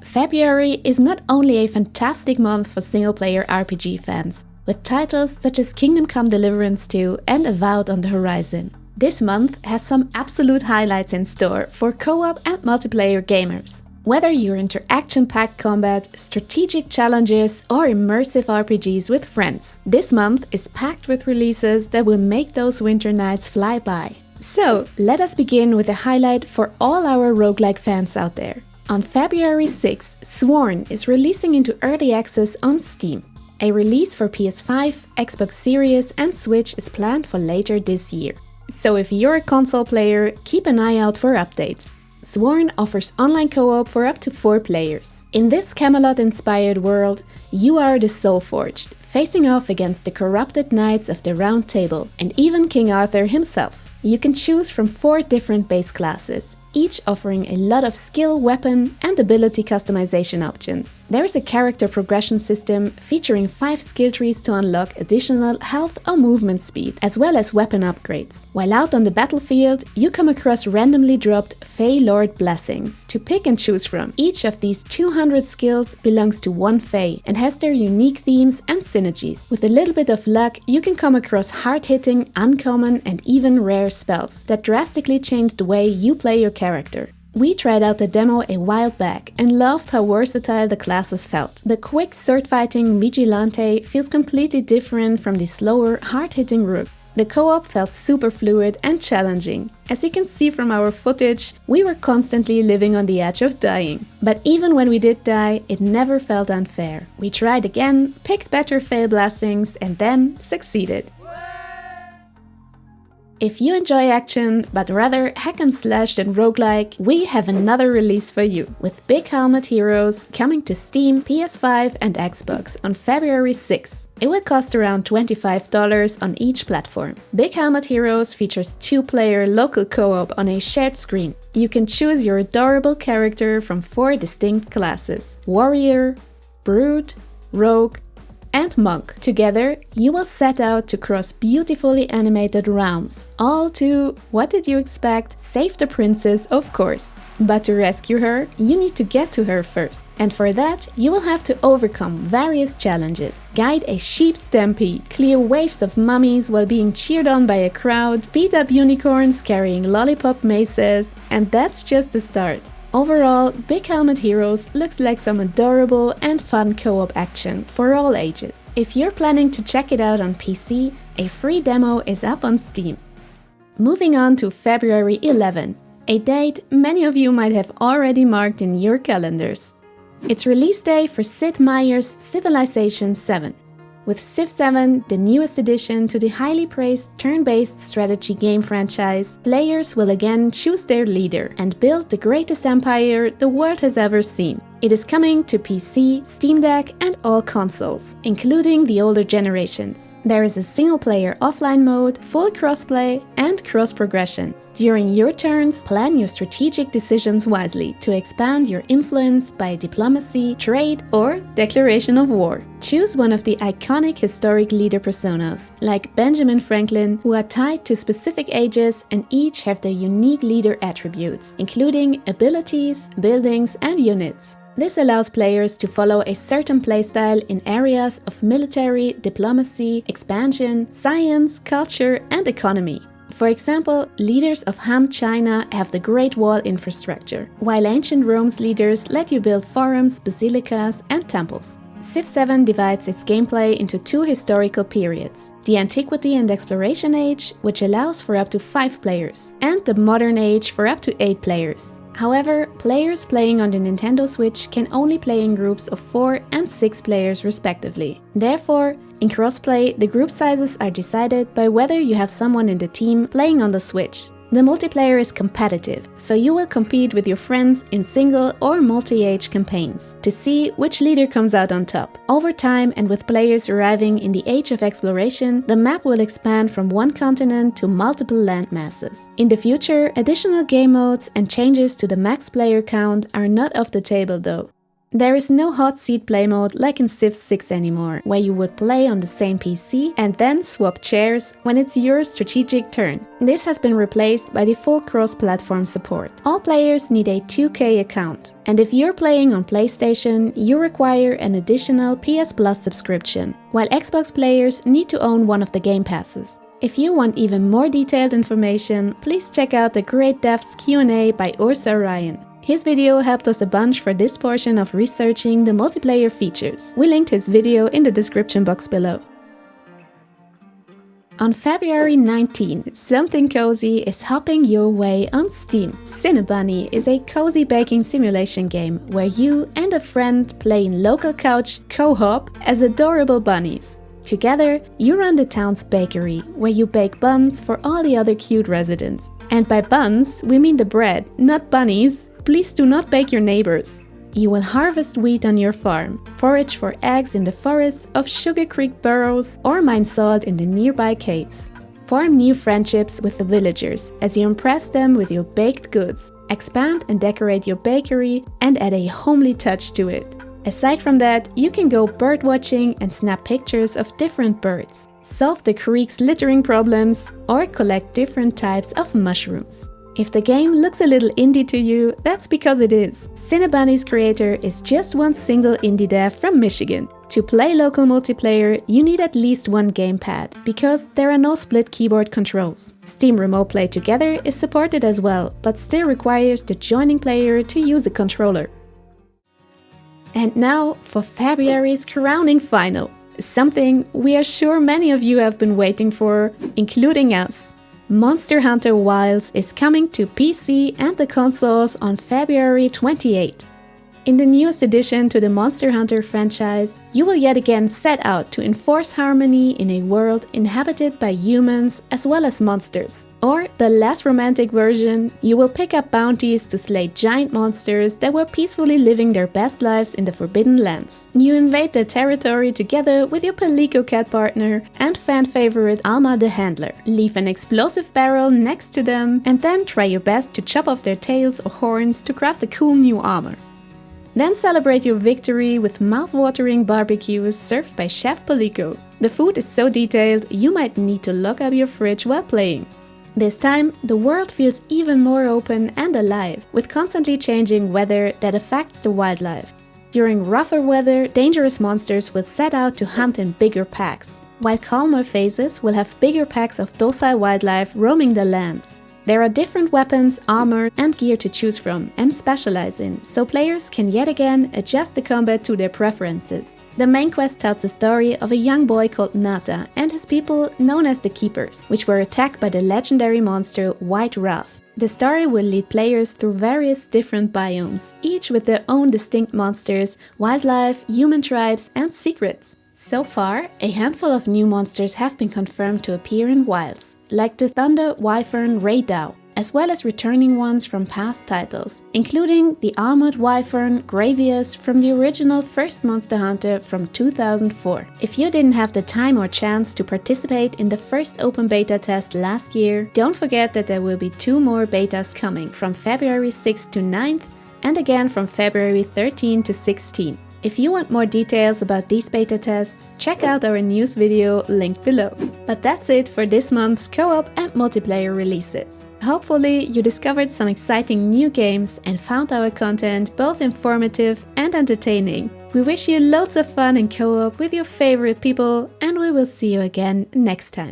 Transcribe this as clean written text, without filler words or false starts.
February is not only a fantastic month for single-player RPG fans, with titles such as Kingdom Come Deliverance 2 and Avowed on the horizon. This month has some absolute highlights in store for co-op and multiplayer gamers. Whether you're into action-packed combat, strategic challenges, or immersive RPGs with friends, this month is packed with releases that will make those winter nights fly by. So, let us begin with a highlight for all our roguelike fans out there. On February 6, Sworn is releasing into early access on Steam. A release for PS5, Xbox Series, and Switch is planned for later this year. So if you're a console player, keep an eye out for updates. Sworn offers online co-op for up to 4 players. In this Camelot-inspired world, you are the Soulforged, facing off against the corrupted knights of the Round Table, and even King Arthur himself. You can choose from 4 different base classes, each offering a lot of skill, weapon, and ability customization options. There is a character progression system featuring 5 skill trees to unlock additional health or movement speed, as well as weapon upgrades. While out on the battlefield, you come across randomly dropped Fey Lord blessings to pick and choose from. Each of these 200 skills belongs to one Fey and has their unique themes and synergies. With a little bit of luck, you can come across hard-hitting, uncommon, and even rare spells that drastically change the way you play your character. We tried out the demo a while back and loved how versatile the classes felt. The quick sword-fighting Vigilante feels completely different from the slower, hard-hitting Rook. The co-op felt super fluid and challenging. As you can see from our footage, we were constantly living on the edge of dying. But even when we did die, it never felt unfair. We tried again, picked better fail blessings, and then succeeded. If you enjoy action, but rather hack and slash than roguelike, we have another release for you, with Big Helmet Heroes coming to Steam, PS5 and Xbox on February 6. It will cost around $25 on each platform. Big Helmet Heroes features 2-player local co-op on a shared screen. You can choose your adorable character from 4 distinct classes: Warrior, Brute, Rogue, and Monk. Together, you will set out to cross beautifully animated realms, all to, what did you expect? Save the princess, of course. But to rescue her, you need to get to her first. And for that, you will have to overcome various challenges. Guide a sheep stampede, clear waves of mummies while being cheered on by a crowd, beat up unicorns carrying lollipop maces, and that's just the start. Overall, Big Helmet Heroes looks like some adorable and fun co-op action for all ages. If you're planning to check it out on PC, a free demo is up on Steam. Moving on to February 11, a date many of you might have already marked in your calendars. It's release day for Sid Meier's Civilization VII. With Civ 7, the newest addition to the highly praised turn-based strategy game franchise, players will again choose their leader and build the greatest empire the world has ever seen. It is coming to PC, Steam Deck, and all consoles, including the older generations. There is a single-player offline mode, full crossplay, and cross-progression. During your turns, plan your strategic decisions wisely to expand your influence by diplomacy, trade, or declaration of war. Choose one of the iconic historic leader personas, like Benjamin Franklin, who are tied to specific ages and each have their unique leader attributes, including abilities, buildings, and units. This allows players to follow a certain playstyle in areas of military, diplomacy, expansion, science, culture, and economy. For example, leaders of Han China have the Great Wall infrastructure, while ancient Rome's leaders let you build forums, basilicas, and temples. Civ 7 divides its gameplay into 2 historical periods: the Antiquity and Exploration Age, which allows for up to 5 players, and the Modern Age for up to 8 players. However, players playing on the Nintendo Switch can only play in groups of 4 and 6 players respectively. Therefore, in crossplay, the group sizes are decided by whether you have someone in the team playing on the Switch. The multiplayer is competitive, so you will compete with your friends in single or multi-age campaigns to see which leader comes out on top. Over time, and with players arriving in the age of exploration, the map will expand from one continent to multiple land masses. In the future, additional game modes and changes to the max player count are not off the table though. There is no hot seat play mode like in Civ 6 anymore, where you would play on the same PC and then swap chairs when it's your strategic turn. This has been replaced by the full cross-platform support. All players need a 2K account, and if you're playing on PlayStation, you require an additional PS Plus subscription, while Xbox players need to own one of the Game Passes. If you want even more detailed information, please check out the Great Devs Q&A by Ursa Ryan. His video helped us a bunch for this portion of researching the multiplayer features. We linked his video in the description box below. On February 19, something cozy is hopping your way on Steam. Cinnabunny is a cozy baking simulation game where you and a friend play in local couch co-op as adorable bunnies. Together, you run the town's bakery, where you bake buns for all the other cute residents. And by buns, we mean the bread, not bunnies. Please do not bake your neighbors. You will harvest wheat on your farm, forage for eggs in the forests of Sugar Creek burrows, or mine salt in the nearby caves. Form new friendships with the villagers as you impress them with your baked goods, expand and decorate your bakery, and add a homely touch to it. Aside from that, you can go bird watching and snap pictures of different birds, solve the creek's littering problems, or collect different types of mushrooms. If the game looks a little indie to you, that's because it is. Cinnabunny's creator is just one single indie dev from Michigan. To play local multiplayer, you need at least one gamepad, because there are no split keyboard controls. Steam Remote Play Together is supported as well, but still requires the joining player to use a controller. And now for February's crowning final. Something we are sure many of you have been waiting for, including us. Monster Hunter Wilds is coming to PC and the consoles on February 28. In the newest addition to the Monster Hunter franchise, you will yet again set out to enforce harmony in a world inhabited by humans as well as monsters. Or, the less romantic version, you will pick up bounties to slay giant monsters that were peacefully living their best lives in the Forbidden Lands. You invade their territory together with your Palico cat partner and fan favorite Alma the Handler. Leave an explosive barrel next to them and then try your best to chop off their tails or horns to craft a cool new armor. Then celebrate your victory with mouth-watering barbecues served by Chef Palico. The food is so detailed, you might need to lock up your fridge while playing. This time, the world feels even more open and alive, with constantly changing weather that affects the wildlife. During rougher weather, dangerous monsters will set out to hunt in bigger packs, while calmer phases will have bigger packs of docile wildlife roaming the lands. There are different weapons, armor, and gear to choose from and specialize in, so players can yet again adjust the combat to their preferences. The main quest tells the story of a young boy called Nata and his people known as the Keepers, which were attacked by the legendary monster White Wrath. The story will lead players through various different biomes, each with their own distinct monsters, wildlife, human tribes, and secrets. So far, a handful of new monsters have been confirmed to appear in Wilds, like the Thunder Wyvern Raydau, as well as returning ones from past titles, including the Armored Wyvern Gravius from the original first Monster Hunter from 2004. If you didn't have the time or chance to participate in the first open beta test last year, don't forget that there will be 2 more betas coming from February 6th to 9th and again from February 13 to 16. If you want more details about these beta tests, check out our news video linked below. But that's it for this month's co-op and multiplayer releases. Hopefully you discovered some exciting new games and found our content both informative and entertaining. We wish you loads of fun in co-op with your favorite people, and we will see you again next time.